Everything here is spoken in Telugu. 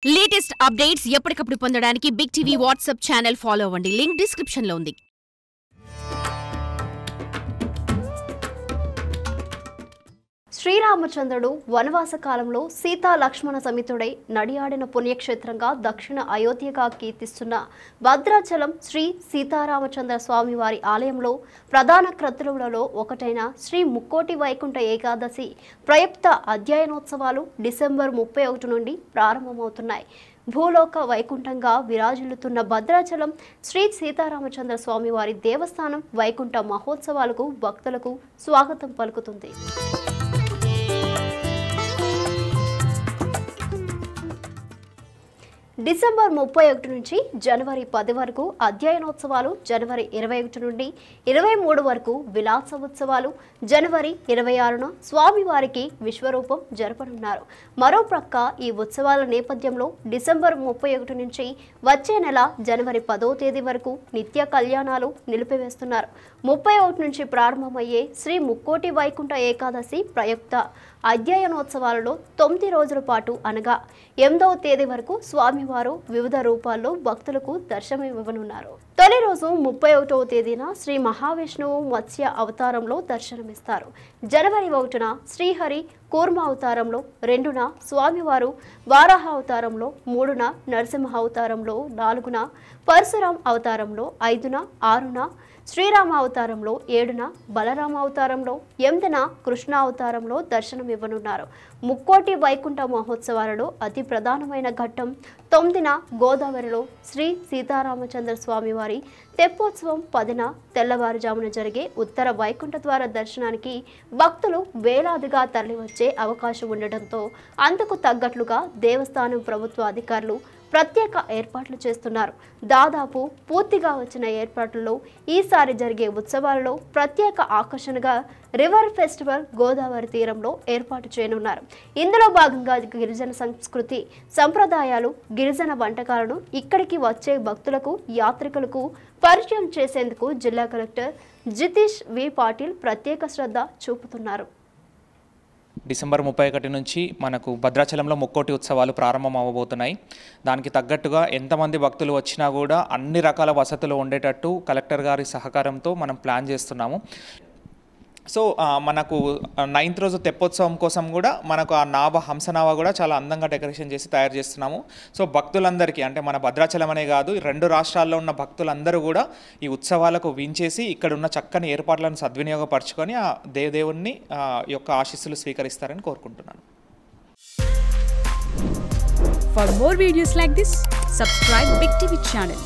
లేటెస్ట్ అప్డేట్స్ ఎప్పటికప్పుడు పొందడానికి big TV WhatsApp channel follow అవ్వండి. లింక్ డిస్క్రిప్షన్ లో ఉంది. శ్రీరామచంద్రుడు వనవాస కాలంలో సీతా లక్ష్మణ సమితుడై నడియాడిన పుణ్యక్షేత్రంగా దక్షిణ అయోధ్యగా కీర్తిస్తున్న భద్రాచలం శ్రీ సీతారామచంద్ర స్వామి వారి ఆలయంలో ప్రధాన క్రతువులలో ఒకటైన శ్రీ ముక్కోటి వైకుంఠ ఏకాదశి ప్రయుక్త అధ్యయనోత్సవాలు డిసెంబర్ 31 నుండి ప్రారంభమవుతున్నాయి. భూలోక వైకుంఠంగా విరాజిల్లుతున్న భద్రాచలం శ్రీ సీతారామచంద్ర స్వామి వారి దేవస్థానం వైకుంఠ మహోత్సవాలకు భక్తులకు స్వాగతం పలుకుతుంది. డిసెంబర్ 31 నుంచి జనవరి 10 వరకు అధ్యయనోత్సవాలు, జనవరి 21 నుండి 23 వరకు విలాసోత్సవాలు, జనవరి 26న స్వామివారికి విశ్వరూపం జరపనున్నారు. మరోప్రక్క ఈ ఉత్సవాల నేపథ్యంలో డిసెంబర్ 31 నుంచి వచ్చే నెల జనవరి 10వ తేదీ వరకు నిత్య కళ్యాణాలు నిలిపివేస్తున్నారు. 31 నుంచి ప్రారంభమయ్యే శ్రీ ముక్కోటి వైకుంఠ ఏకాదశి ప్రయుక్త అధ్యయనోత్సవాలలో 9 రోజుల పాటు అనగా 8వ తేదీ వరకు స్వామివారు వివిధ రూపాల్లో భక్తులకు దర్శనమివ్వనున్నారు. తొలి రోజు 31వ తేదీన శ్రీ మహావిష్ణువు మత్స్య అవతారంలో దర్శనమిస్తారు. జనవరి 1న శ్రీహరి కూర్మ అవతారంలో, 2న స్వామివారు వారాహ అవతారంలో, 3న నరసింహ అవతారంలో, 4న పరశురాం అవతారంలో, 5న 6న శ్రీరామ అవతారంలో, 7న బలరామ అవతారంలో, 8న కృష్ణ అవతారంలో దర్శనమివ్వనున్నారు. ముక్కోటి వైకుంఠ మహోత్సవాలలో అతి ప్రధానమైన ఘట్టం 9న గోదావరిలో శ్రీ సీతారామచంద్ర స్వామి వారి తెప్పోత్సవం, 10న తెల్లవారుజామున జరిగే ఉత్తర వైకుంఠ ద్వార దర్శనానికి భక్తులు వేలాదిగా తరలివచ్చే అవకాశం ఉండటంతో అందుకు తగ్గట్లుగా దేవస్థానం ప్రభుత్వ అధికారులు ప్రత్యేక ఏర్పాట్లు చేస్తున్నారు. దాదాపు పూర్తిగా వచ్చిన ఏర్పాట్లలో ఈసారి జరిగే ఉత్సవాలలో ప్రత్యేక ఆకర్షణగా రివర్ ఫెస్టివల్ గోదావరి తీరంలో ఏర్పాటు చేయనున్నారు. ఇందులో భాగంగా గిరిజన సంస్కృతి, సంప్రదాయాలు, గిరిజన వంటకాలను ఇక్కడికి వచ్చే భక్తులకు, యాత్రికులకు పరిచయం చేసేందుకు జిల్లా కలెక్టర్ జితేష్ వి పాటిల్ ప్రత్యేక శ్రద్ధ చూపుతున్నారు. డిసెంబర్ 31 నుంచి మనకు భద్రాచలంలో ముక్కోటి ఉత్సవాలు ప్రారంభం అవ్వబోతున్నాయి. దానికి తగ్గట్టుగా ఎంతమంది భక్తులు వచ్చినా కూడా అన్ని రకాల వసతులు ఉండేటట్టు కలెక్టర్ గారి సహకారంతో మనం ప్లాన్ చేస్తున్నాము. సో మనకు 9th రోజు తెప్పోత్సవం కోసం కూడా మనకు ఆ హంసనావ కూడా చాలా అందంగా డెకరేషన్ చేసి తయారు చేస్తున్నాము. సో భక్తులందరికీ, అంటే మన భద్రాచలం అనే కాదు, 2 రాష్ట్రాల్లో ఉన్న భక్తులందరూ కూడా ఈ ఉత్సవాలకు వించేసి ఇక్కడ ఉన్న చక్కని ఏర్పాట్లను సద్వినియోగపరచుకొని ఆ దేవుని యొక్క ఆశీస్సులు స్వీకరిస్తారని కోరుకుంటున్నాను. For more videos like this, subscribe Big TV channel.